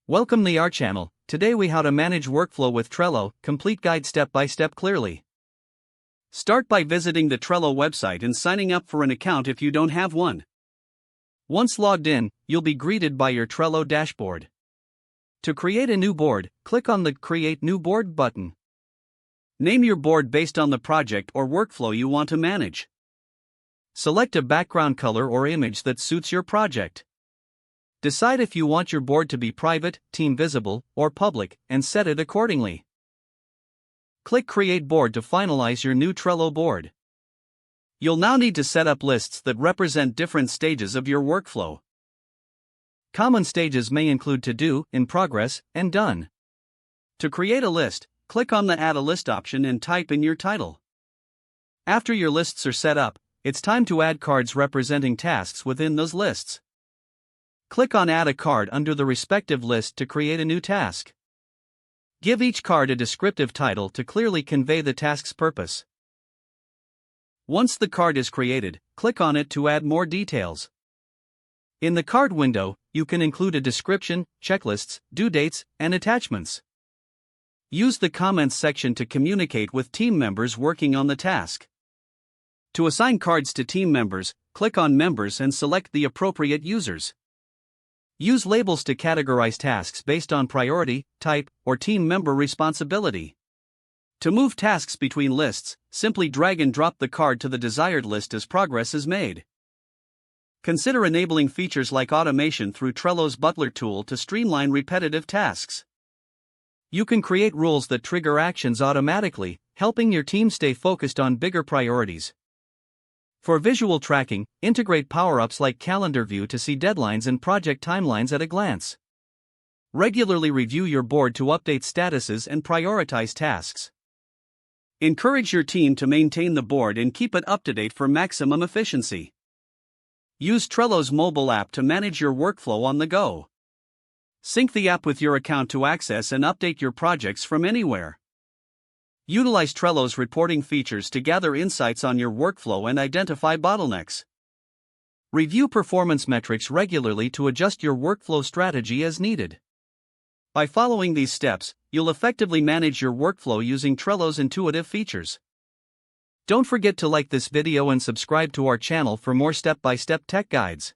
Welcome to our channel. Today we how to manage workflow with Trello, complete guide step by step clearly. Start by visiting the Trello website and signing up for an account if you don't have one. Once logged in, you'll be greeted by your Trello dashboard. To create a new board, click on the Create New Board button. Name your board based on the project or workflow you want to manage. Select a background color or image that suits your project. Decide if you want your board to be private, team visible, or public, and set it accordingly. Click Create Board to finalize your new Trello board. You'll now need to set up lists that represent different stages of your workflow. Common stages may include To Do, In Progress, and Done. To create a list, click on the Add a List option and type in your title. After your lists are set up, it's time to add cards representing tasks within those lists. Click on Add a Card under the respective list to create a new task. Give each card a descriptive title to clearly convey the task's purpose. Once the card is created, click on it to add more details. In the card window, you can include a description, checklists, due dates, and attachments. Use the comments section to communicate with team members working on the task. To assign cards to team members, click on Members and select the appropriate users. Use labels to categorize tasks based on priority, type, or team member responsibility. To move tasks between lists, simply drag and drop the card to the desired list as progress is made. Consider enabling features like automation through Trello's Butler tool to streamline repetitive tasks. You can create rules that trigger actions automatically, helping your team stay focused on bigger priorities. For visual tracking, integrate power-ups like Calendar View to see deadlines and project timelines at a glance. Regularly review your board to update statuses and prioritize tasks. Encourage your team to maintain the board and keep it up to date for maximum efficiency. Use Trello's mobile app to manage your workflow on the go. Sync the app with your account to access and update your projects from anywhere. Utilize Trello's reporting features to gather insights on your workflow and identify bottlenecks. Review performance metrics regularly to adjust your workflow strategy as needed. By following these steps, you'll effectively manage your workflow using Trello's intuitive features. Don't forget to like this video and subscribe to our channel for more step-by-step tech guides.